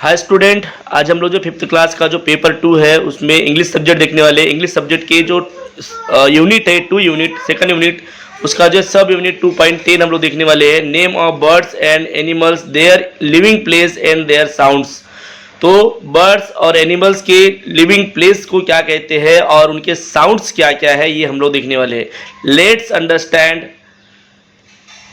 Hi student, आज हम लोग जो फिफ्थ क्लास का जो पेपर 2 है उसमें इंग्लिश सब्जेक्ट देखने वाले। इंग्लिश सब्जेक्ट के जो यूनिट है 2 यूनिट, सेकंड यूनिट उसका जो सब यूनिट 2.10 हम लोग देखने वाले हैं। Name of birds and animals, their living place and their sounds. तो बर्ड्स और एनिमल्स के लिविंग प्लेस को क्या कहते हैं और उनके साउंड्स क्या क्या है, ये हम लोग देखने वाले हैं। Let's understand.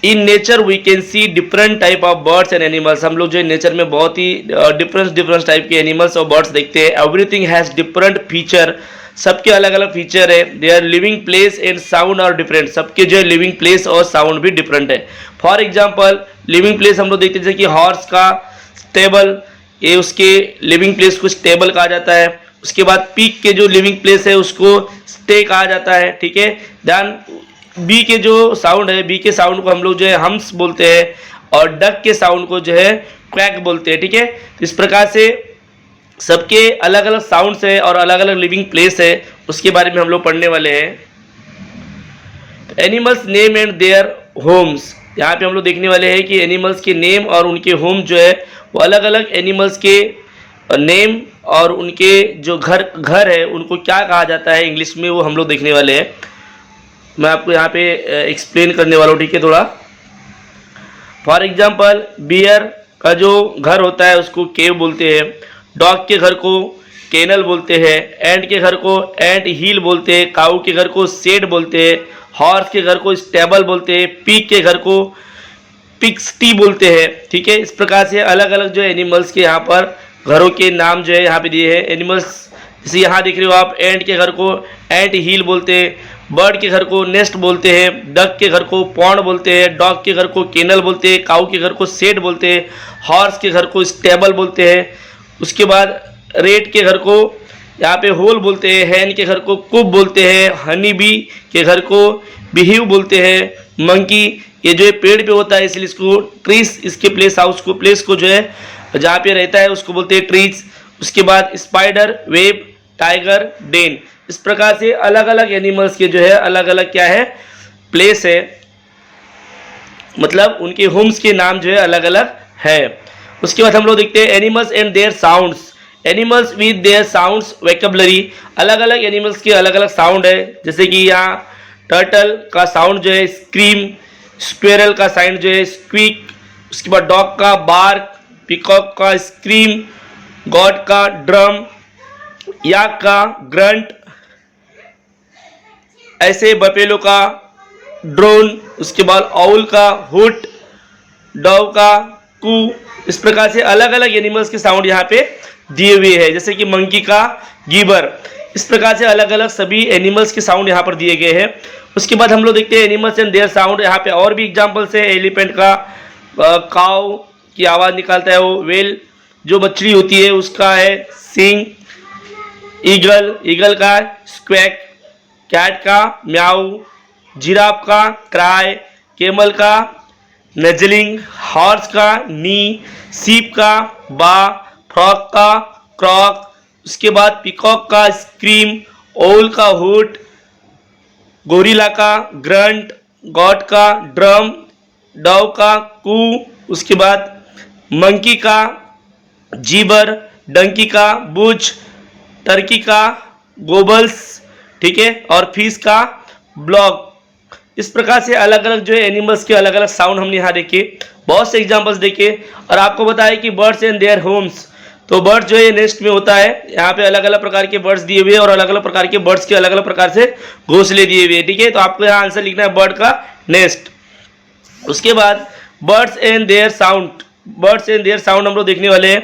In nature we can see different type of birds and animals. हम लोग जो नेचर में बहुत ही डिफरेंट टाइप के एनिमल्स और बर्ड्स देखते हैं। एवरीथिंग हैज डिफरेंट फीचर, सबके अलग अलग फीचर है। Their living place and sound are different, सबके जो है लिविंग प्लेस और साउंड भी डिफरेंट है। फॉर एग्जाम्पल लिविंग प्लेस हम लोग देखते हैं जैसे कि हॉर्स का स्टेबल, ये उसके लिविंग प्लेस को स्टेबल कहा जाता है। उसके बाद पीक के जो लिविंग प्लेस है उसको स्टे कहा जाता है, ठीक है। दैन बी के जो साउंड है, बी के साउंड को हम लोग जो है हम्स बोलते हैं और डक के साउंड को जो है क्वैक बोलते हैं, ठीक है। तो इस प्रकार से सबके अलग अलग साउंड्स है और अलग अलग लिविंग प्लेस है, उसके बारे में हम लोग पढ़ने वाले हैं। Animals name and their homes, यहाँ पे हम लोग देखने वाले हैं कि एनिमल्स के नेम और उनके होम जो है वो अलग अलग एनिमल्स के नेम और उनके जो घर है उनको क्या कहा जाता है इंग्लिश में, वो हम लोग देखने वाले हैं। मैं आपको यहाँ पे एक्सप्लेन करने वाला हूँ, ठीक है। थोड़ा फॉर एग्जांपल बियर का जो घर होता है उसको केव बोलते हैं। डॉग के घर को केनल बोलते हैं। एंट के घर को एंट हील बोलते हैं। काऊ के घर को शेड बोलते हैं। हॉर्स के घर को स्टेबल बोलते हैं। पिग के घर को पिग्स्टी बोलते हैं, ठीक है। इस प्रकार से अलग अलग जो एनिमल्स के यहाँ पर घरों के नाम जो है यहाँ पे दिए हैं। एनिमल्स जैसे यहाँ देख रहे हो आप, एंट के घर को एंट हील बोलते हैं। बर्ड के घर को नेस्ट बोलते हैं। डक के घर को पॉन्ड बोलते हैं। डॉग के घर को केनल बोलते हैं। काऊ के घर को शेड बोलते हैं। हॉर्स के घर को स्टेबल बोलते हैं। उसके बाद रेट के घर को यहाँ पे होल बोलते हैं। हैन के घर को कुब बोलते हैं। हनी बी के घर को बिहीव बोलते हैं। मंकी ये जो है पेड़ पे होता है इसलिए इसको ट्रीज, इसके प्लेस को जो है जहाँ पे रहता है उसको बोलते हैं ट्रीज। उसके बाद स्पाइडर, वेब, टाइगर, डेन। इस प्रकार से अलग अलग एनिमल्स के जो है अलग अलग क्या है प्लेस है, मतलब उनके होम्स के नाम जो है अलग अलग है। उसके बाद हम लोग देखते हैं animals and their sounds. Animals with their sounds vocabulary, अलग अलग एनिमल्स के अलग अलग साउंड है। जैसे कि यहाँ टर्टल का साउंड जो है स्क्रीम, स्क्वेरल का साउंड जो है स्क्वीक, उसके बाद डॉग का बार्क, पिकॉक का स्क्रीम, गॉड का ड्रम, याक का ग्रंट, ऐसे बफेलो का ड्रोन, उसके बाद ऑल का हुट, डव का कू। इस प्रकार से अलग अलग एनिमल्स के साउंड यहाँ पे दिए हुए हैं। जैसे कि मंकी का गीबर। इस प्रकार से अलग अलग सभी एनिमल्स के साउंड यहाँ पर दिए गए हैं। उसके बाद हम लोग देखते हैं एनिमल्स एंड देयर साउंड। यहाँ पे और भी एग्जाम्पल्स है। एलिफेंट का काऊ की आवाज़ निकालता है वो। वेल जो मछली होती है उसका है सिंग। ईगल का स्क्वैक। कैट का म्याऊ। जिराफ का क्राई। केमल का नजलिंग। हॉर्स का नी। सीप का बा। फ्रॉग का क्रॉक। उसके बाद पिकॉक का स्क्रीम। ओल का हुट। गोरिल्ला का ग्रंट। गॉड का ड्रम। डव का कू। उसके बाद मंकी का जीबर। डंकी का बुच। टर्की का गोबल्स, ठीक है, और फिश का ब्लॉग। इस प्रकार से अलग अलग जो है एनिमल्स के अलग अलग साउंड हमने यहाँ देखे, बहुत से एग्जांपल्स देखे। और आपको बताया कि बर्ड्स एंड देयर होम्स, तो बर्ड्स जो है नेस्ट में होता है। यहाँ पे अलग अलग प्रकार के बर्ड्स दिए हुए हैं और अलग अलग प्रकार के बर्ड्स के अलग अलग प्रकार से घोंसले दिए हुए हैं, ठीक है। तो आपको यहाँ आंसर लिखना है बर्ड का नेस्ट। उसके बाद birds and their sound, birds and their sound हम लोग देखने वाले हैं।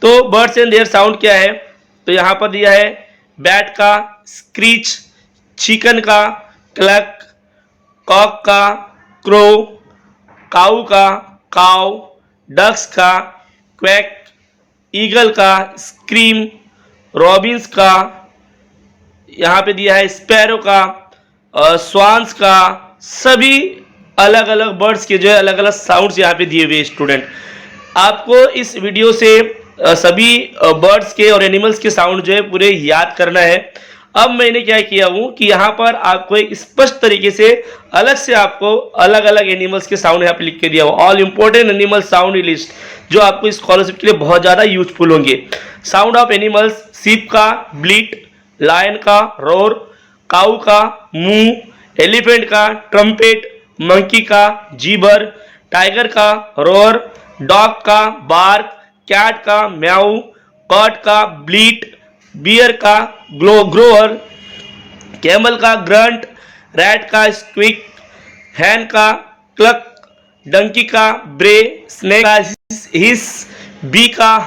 तो बर्ड्स एंड देयर साउंड क्या है, तो यहाँ पर दिया है बैट का स्क्रीच, चिकन का क्लक, कॉक का क्रो, काऊ का काव, डक्स का क्वैक, ईगल का स्क्रीम, रॉबिन्स का यहाँ पे दिया है स्पैरो का, स्वान्स का। सभी अलग अलग बर्ड्स के जो है अलग अलग साउंड्स यहाँ पे दिए हुए स्टूडेंट। आपको इस वीडियो से सभी बर्ड्स के और एनिमल्स के साउंड जो है पूरे याद करना है। अब मैंने क्या किया हूं कि यहाँ पर आपको एक स्पष्ट तरीके से अलग से आपको अलग अलग एनिमल्स के साउंड यहाँ पे लिख के दिया हुआ, all important animal sound list, जो आपको स्कॉलरशिप के लिए बहुत ज़्यादा यूजफुल होंगे। साउंड ऑफ एनिमल्स, सीप का ब्लीट, लायन का रोर, काऊ का मू, एलिफेंट का ट्रम्पेट, मंकी का जीबर, टाइगर का रोर, डॉग का बार्क, कैट का म्याऊ, कॉट का ब्लीट, बियर का ग्रोअर, कैमल का ग्रंट, रैट का स्क्विक, हैन का क्लक, डंकी का ब्रे, स्नेक का हिस, बी का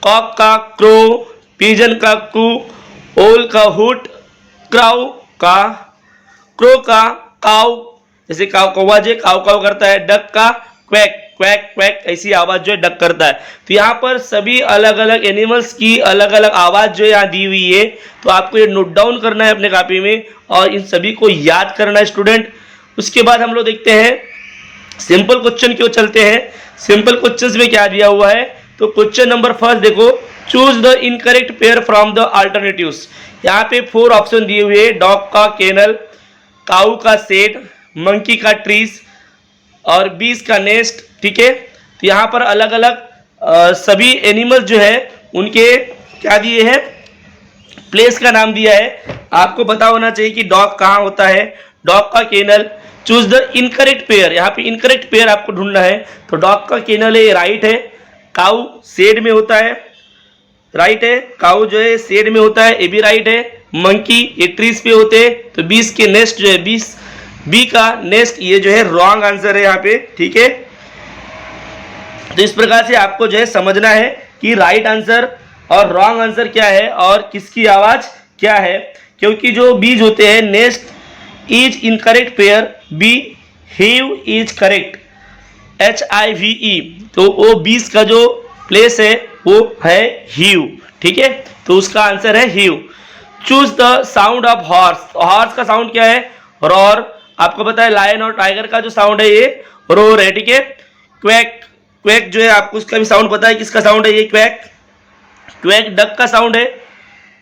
कॉक का क्रो, पिजन का क्रू, ओल का हुट, क्राउ का काउ, जैसे कौवा जो काउ काउ करता है, डक का क्वैक क्वैक क्वैक ऐसी आवाज जो है डक करता है। तो यहाँ पर सभी अलग अलग एनिमल्स की अलग अलग आवाज जो यहाँ दी हुई है, तो आपको ये नोट डाउन करना है अपने कॉपी में और इन सभी को याद करना है स्टूडेंट। उसके बाद हम लोग देखते हैं सिंपल क्वेश्चन क्यों चलते हैं। सिंपल क्वेश्चंस में क्या दिया हुआ है, तो क्वेश्चन नंबर फर्स्ट देखो, choose the incorrect pair from the alternatives. यहाँ पे 4 ऑप्शन दिए हुए, डॉग का केनल, काऊ का सेट, मंकी का ट्रीज और बीज का नेस्ट। ठीक है, तो यहाँ पर अलग अलग सभी एनिमल जो है उनके क्या दिए हैं, प्लेस का नाम दिया है। आपको पता होना चाहिए कि डॉग कहाँ होता है, डॉग का kennel. Choose the incorrect pair, यहाँ पे इनकरेक्ट पेयर आपको ढूंढना है। तो डॉग का केनल है, राइट है। काऊ शेड में होता है, राइट है। काऊ जो है शेड में होता है, ये भी राइट है। मंकी ये ट्रीज पे होते हैं, तो बीज के नेस्ट जो है बी का नेस्ट, ये जो है रॉन्ग आंसर है यहाँ पे। ठीक है, तो इस प्रकार से आपको जो है समझना है कि राइट आंसर और रॉन्ग आंसर क्या है और किसकी आवाज क्या है। क्योंकि जो बीज होते हैं, nest is incorrect pair, bee hive is correct, HIVE, तो वो बीज का जो प्लेस है वो है हीव। ठीक है, तो उसका आंसर है heave. Choose the sound of horse, horse का साउंड क्या है, रॉर। आपको पता है लायन और टाइगर का जो साउंड है ये रोर है। ठीक है, क्वैक क्वैक जो है आपको उसका भी साउंड पता है, किसका साउंड है ये क्वैक क्वैक। डक का साउंड है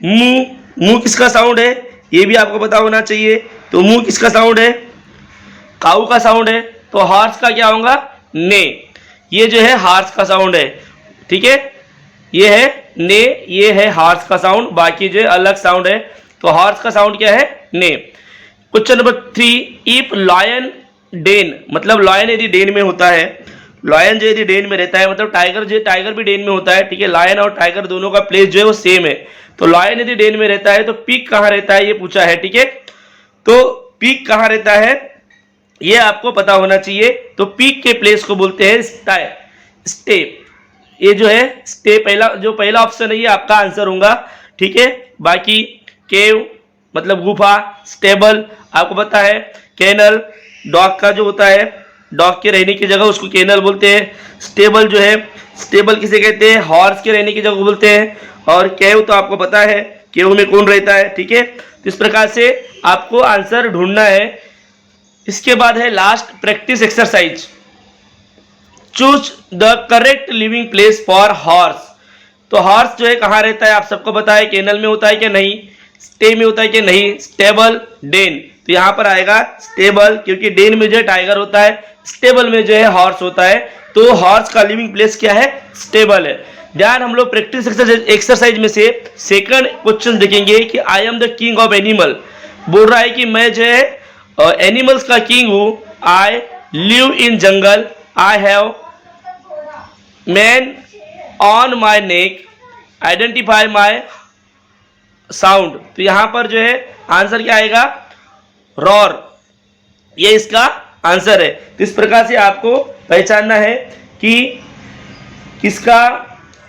मू किसका साउंड है ये भी आपको पता होना चाहिए, तो मू किसका साउंड है, काऊ का साउंड है। तो हॉर्स का क्या होगा, ने, ये जो है हॉर्स का साउंड है। ठीक है, ये है ने, ये है हॉर्स का साउंड, बाकी जो है अलग साउंड है। तो हॉर्स का साउंड क्या है, ने। Question number 3, if lion den, मतलब लॉयन यदि डेन में होता है, लॉयन जो यदि डेन में रहता है, मतलब टाइगर जो टाइगर भी डेन में होता है। ठीक है, लायन और टाइगर दोनों का प्लेस जो है वो सेम है। तो लॉयन यदि डेन में रहता है तो पीक कहाँ रहता है ये पूछा है। ठीक है, तो पीक कहाँ रहता है ये आपको पता होना चाहिए। तो पीक के प्लेस को बोलते हैं स्टेप। ये जो है स्टेप, पहला ऑप्शन है ये आपका आंसर होगा। ठीक है, बाकी केव मतलब गुफा, स्टेबल आपको पता है, केनल डॉग का जो होता है, डॉग के रहने की जगह उसको केनल बोलते हैं। स्टेबल जो है, स्टेबल किसे कहते हैं, हॉर्स के रहने की जगह बोलते हैं। और केव तो आपको पता है केव में कौन रहता है। ठीक है, तो इस प्रकार से आपको आंसर ढूंढना है। इसके बाद है last practice exercise, choose the correct living place for horse. तो हॉर्स जो है कहाँ रहता है आप सबको पता है, केनल में होता है कि नहीं, स्टे में होता है कि नहीं, स्टेबल, डेन। तो यहाँ पर आएगा स्टेबल, क्योंकि डेन में जो है टाइगर होता है, स्टेबल में जो है हॉर्स होता है। तो हॉर्स का लिविंग प्लेस क्या है, स्टेबल है। ध्यान, हम लोग प्रैक्टिस एक्सरसाइज में से सेकंड क्वेश्चन देखेंगे कि I am the king of animal. बोल रहा है कि मैं जो है एनिमल्स का किंग हूँ। I live in jungle, I have man on my neck, identify my sound. तो यहां पर जो है आंसर क्या आएगा, रॉर, ये इसका आंसर है। तो इस प्रकार से आपको पहचानना है कि किसका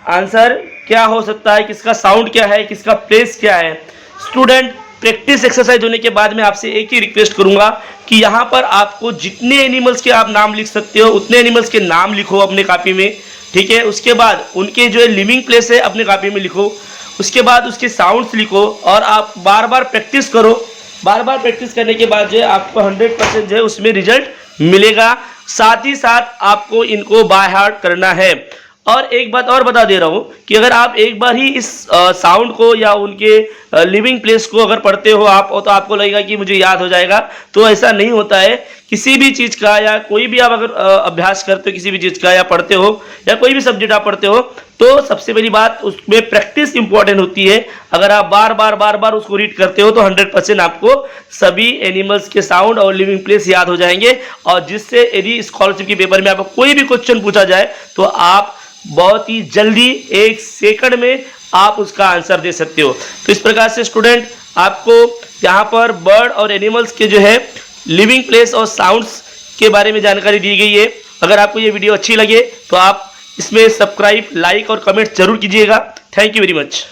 आंसर क्या हो सकता है, किसका साउंड क्या है, किसका प्लेस क्या है। स्टूडेंट, प्रैक्टिस एक्सरसाइज होने के बाद मैं आपसे एक ही रिक्वेस्ट करूंगा कि यहाँ पर आपको जितने एनिमल्स के आप नाम लिख सकते हो उतने एनिमल्स के नाम लिखो अपने कॉपी में। ठीक है, उसके बाद उनके जो है लिविंग प्लेस है अपने कॉपी में लिखो, उसके बाद उसके साउंड्स लिखो और आप बार बार प्रैक्टिस करो। बार बार प्रैक्टिस करने के बाद जो है आपको 100% जो है उसमें रिजल्ट मिलेगा। साथ ही साथ आपको इनको बाय हार्ट करना है। और एक बात और बता दे रहा हूँ कि अगर आप एक बार ही इस साउंड को या उनके लिविंग प्लेस को अगर पढ़ते हो आप, तो आपको लगेगा कि मुझे याद हो जाएगा, तो ऐसा नहीं होता है। किसी भी चीज़ का या कोई भी आप अगर अभ्यास करते हो किसी भी चीज़ का या पढ़ते हो या कोई भी सब्जेक्ट आप पढ़ते हो, तो सबसे पहली बात उसमें प्रैक्टिस इंपॉर्टेंट होती है। अगर आप बार बार उसको रीड करते हो तो 100% आपको सभी एनिमल्स के साउंड और लिविंग प्लेस याद हो जाएंगे, और जिससे यदि स्कॉलरशिप के पेपर में आपको कोई भी क्वेश्चन पूछा जाए तो आप बहुत ही जल्दी 1 सेकंड में आप उसका आंसर दे सकते हो। तो इस प्रकार से स्टूडेंट आपको यहाँ पर बर्ड और एनिमल्स के जो है लिविंग प्लेस और साउंड्स के बारे में जानकारी दी गई है। अगर आपको ये वीडियो अच्छी लगे तो आप इसमें सब्सक्राइब, लाइक और कमेंट जरूर कीजिएगा। Thank you very much.